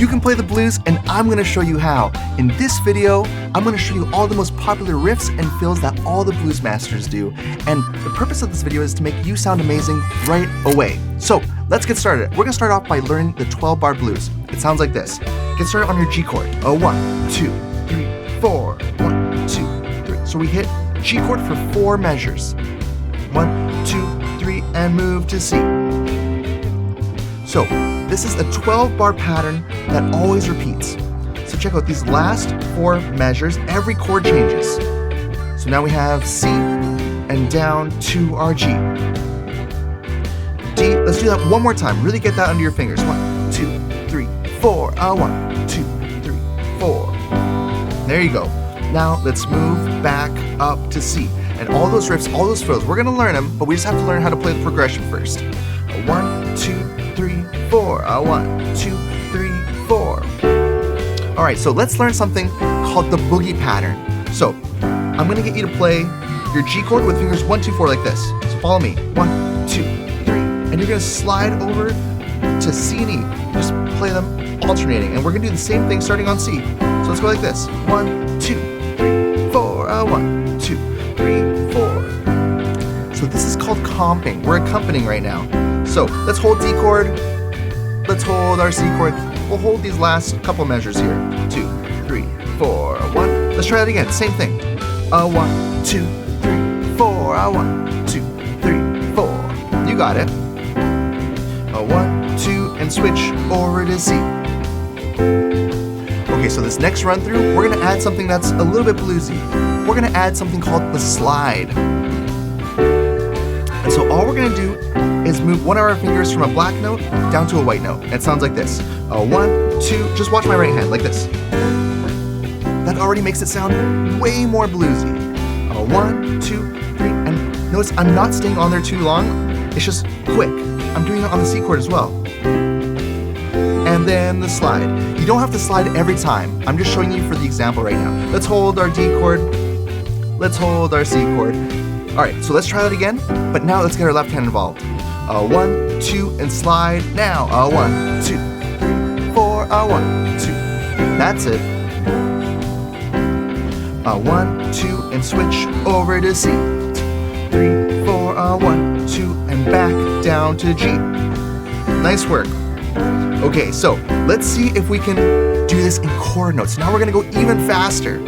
you can play the blues, and I'm gonna show you how. In this video, I'm gonna show you all the most popular riffs and fills that all the blues masters do. And the purpose of this video is to make you sound amazing right away. So let's get started. We're gonna start off by learning the 12-bar blues. It sounds like this. Get started on your G chord. 1, 2, 3, 4. 1, 2, 3. So we hit G chord for 4 measures. 1, 2, 3, and move to C. So this is a 12-bar pattern that always repeats. So check out these last 4 measures, every chord changes. So now we have C and down to our G. D, let's do that one more time. Really get that under your fingers. 1, 2, 3, 4. 1, 2, 3, 4. There you go. Now let's move back up to C. And all those riffs, all those fills, we're gonna learn them, but we just have to learn how to play the progression first. 1, 2, 3, 4. 1, 2, 3, 4. All right, so let's learn something called the Boogie Pattern. So I'm gonna get you to play your G chord with fingers 1, 2, 4 like this. So follow me. 1, 2, 3, and you're gonna slide over to C and E. Just play them alternating, and we're gonna do the same thing starting on C. So let's go like this. 1, 2, 3, 4. 1, 2, 3, 4. So this is called comping. We're accompanying right now. So let's hold D chord, let's hold our C chord. We'll hold these last couple measures here. 2, 3, 4, 1. Let's try that again, same thing. 1, 2, 3, 4. 1, 2, 3, 4. You got it. 1, 2, and switch over to C. Okay, so this next run through, we're gonna add something that's a little bit bluesy. We're gonna add something called the slide. And so all we're gonna do is move one of our fingers from a black note down to a white note. It sounds like this. 1, 2, just watch my right hand, like this. That already makes it sound way more bluesy. 1, 2, 3, and notice I'm not staying on there too long. It's just quick. I'm doing it on the C chord as well. And then the slide. You don't have to slide every time. I'm just showing you for the example right now. Let's hold our D chord. Let's hold our C chord. All right, so let's try that again, but now let's get our left hand involved. 1, 2, and slide now. 1, 2, 3, 4. 1, 2. That's it. 1, 2, and switch over to C. 3, 4. 1, 2, and back down to G. Nice work. Okay, so let's see if we can do this in chord notes. Now we're gonna go even faster.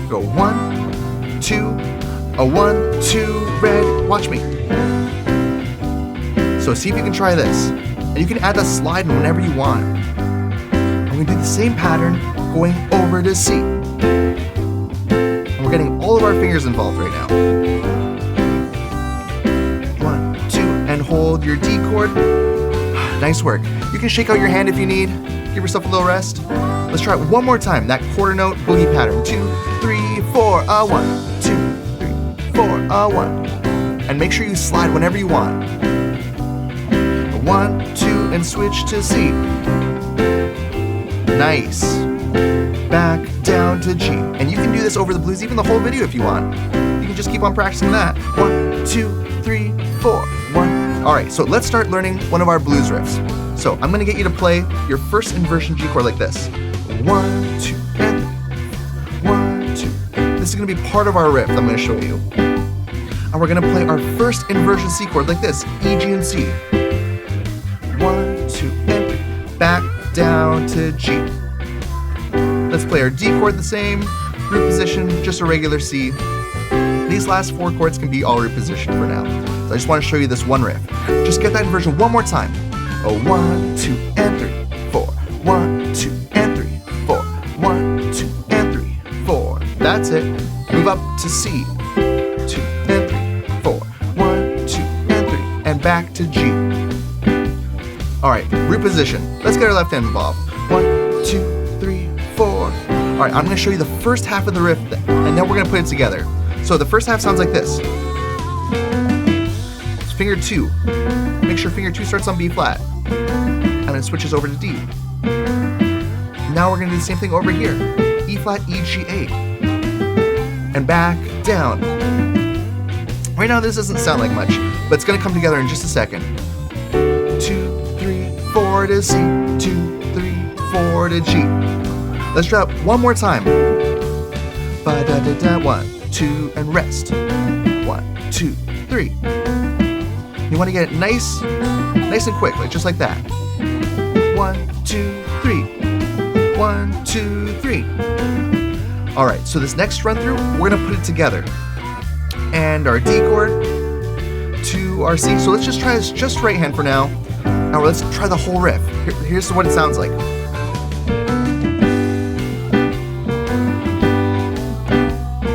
Go 1, 2, 1, 2, red. Watch me. So see if you can try this. And you can add the slide whenever you want. I'm gonna do the same pattern going over to C. And we're getting all of our fingers involved right now. 1, 2, and hold your D chord. Nice work. You can shake out your hand if you need. Give yourself a little rest. Let's try it one more time. That quarter note boogie pattern. 2, 3, 4. 1, 2, 3, 4. 1. And make sure you slide whenever you want. 1, 2, and switch to C. Nice. Back down to G. And you can do this over the blues, even the whole video if you want. You can just keep on practicing that. 1, 2, 3, 4. 1. All right, so let's start learning one of our blues riffs. So I'm gonna get you to play your first inversion G chord like this. 1, 2, and 1, 2. This is gonna be part of our riff that I'm gonna show you. And we're gonna play our first inversion C chord like this, E, G, and C. 1, 2, and 3. Back down to G. Let's play our D chord the same, root position, just a regular C. These last 4 chords can be all root position for now. So I just want to show you this one riff. Just get that inversion one more time. 1, 2, and 3, 4. 1, 2, and 3, 4. 1, 2, and 3, 4. That's it. Move up to C. 2 and 3, 4. 1, 2, and 3, and back to G. All right, root position. Let's get our left hand involved. 1, 2, 3, 4. All right, I'm gonna show you the first half of the riff, and then we're gonna put it together. So the first half sounds like this. It's finger 2. Make sure finger 2 starts on B flat, and then switches over to D. Now we're gonna do the same thing over here. E flat, E, G, A. And back, down. Right now this doesn't sound like much, but it's gonna come together in just a second. 2, 3, 4 to C. 2, 3, 4 to G. Let's try that one more time. Ba-da-da-da, 1, 2, and rest. 1, 2, 3. You want to get it nice and quick, like just like that. 1, 2, 3. 1, 2, 3. All right, so this next run through, we're gonna put it together. And our D chord to our C. So let's just try this just right hand for now. Now let's try the whole riff. Here's what it sounds like.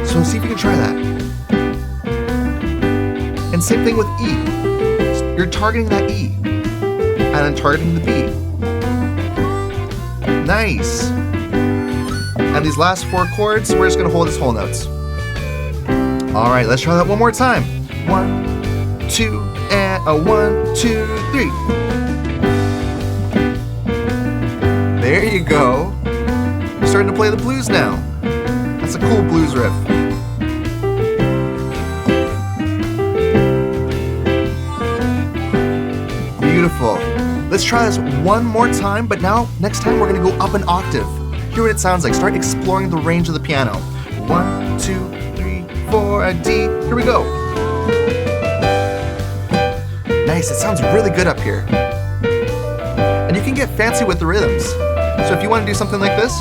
So see if you can try that. And same thing with E. You're targeting that E. And then targeting the B. Nice. And these last 4 chords, we're just gonna hold as whole notes. All right, let's try that one more time. 1, 2, and a 1, 2, 3. There you go. You're starting to play the blues now. That's a cool blues riff. Beautiful. Let's try this one more time, but now, next time, we're gonna go up an octave. Hear what it sounds like. Start exploring the range of the piano. 1, 2, 3, 4, a D. Here we go. Nice, it sounds really good up here. And you can get fancy with the rhythms. So if you want to do something like this,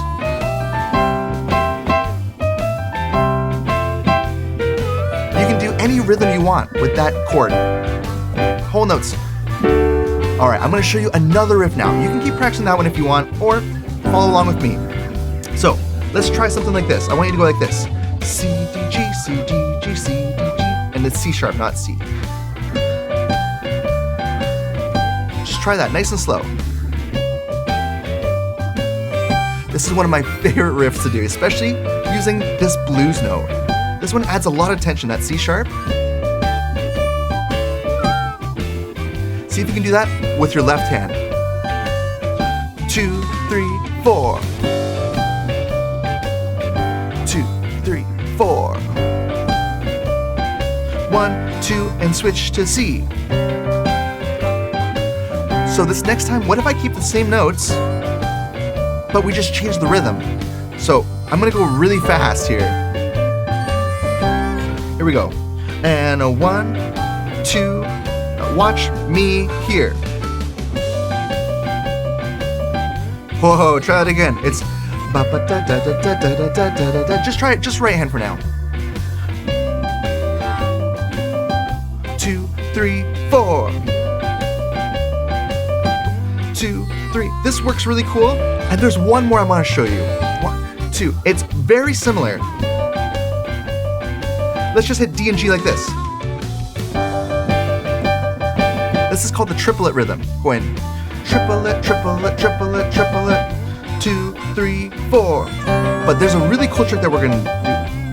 you can do any rhythm you want with that chord. Whole notes. All right, I'm going to show you another riff now. You can keep practicing that one if you want, or follow along with me. So let's try something like this. I want you to go like this. C, D, G, C, D, G, C, D, G. And it's C sharp, not C. Just try that, nice and slow. This is one of my favorite riffs to do, especially using this blues note. This one adds a lot of tension, that C sharp. See if you can do that with your left hand. 2, 3, 4. 2, 3, 4. 1, 2, and switch to C. So this next time, what if I keep the same notes, but we just change the rhythm? So I'm gonna go really fast here. Here we go. And a 1, 2, watch me here. Whoa, try it again. It's ba ba da da da da da da da da. Just try it, just right hand for now. 2, 3, 4. 2, 3. This works really cool. And there's one more I want to show you. 1, 2. It's very similar. Let's just hit D and G like this. This is called the triplet rhythm. Go in. Triplet, triplet, triplet, triplet. 2, 3, 4. But there's a really cool trick that we're gonna do.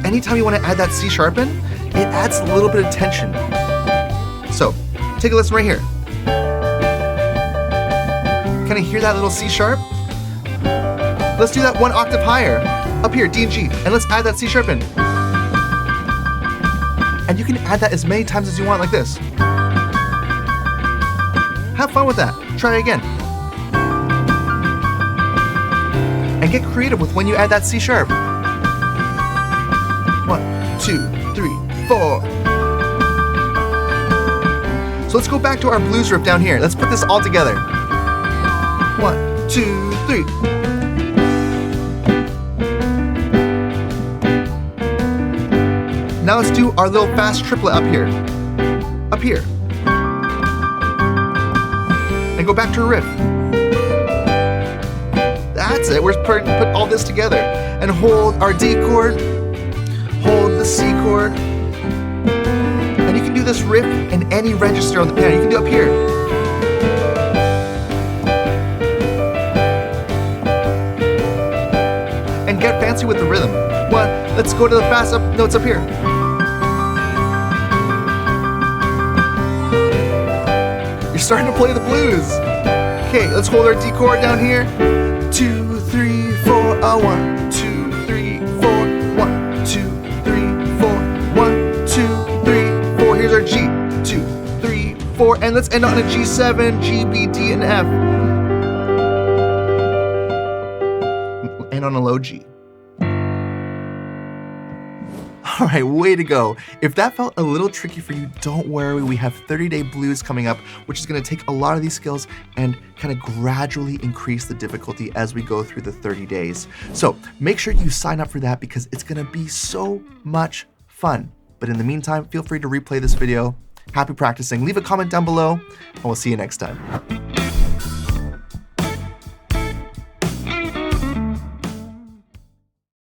Anytime you want to add that C sharp in, it adds a little bit of tension. So, take a listen right here. Can I hear that little C sharp? Let's do that one octave higher. Up here, D and G. And let's add that C sharp in. And you can add that as many times as you want like this. Have fun with that. Try it again. And get creative with when you add that C sharp. 1, 2, 3, 4. So let's go back to our blues riff down here. Let's put this all together. 1, 2, 3. Now let's do our little fast triplet up here. Up here. And go back to a riff. That's it. We're put all this together. And hold our D chord. Hold the C chord. And you can do this riff in any register on the piano. You can do up here. And get fancy with the rhythm. 1, let's go to the fast up notes up here. You're starting to play the blues. Okay, let's hold our D chord down here. 2, 3, 4, 1, 2, 3, 4, 1, 2, 3, 4, 1, 2, 3, 4. Here's our G. 2, 3, 4, and let's end on a G7, G, B, D, and F. and on a low G. All right, way to go. If that felt a little tricky for you, don't worry. We have 30-day blues coming up, which is gonna take a lot of these skills and kind of gradually increase the difficulty as we go through the 30 days. So make sure you sign up for that because it's gonna be so much fun. But in the meantime, feel free to replay this video. Happy practicing. Leave a comment down below, and we'll see you next time.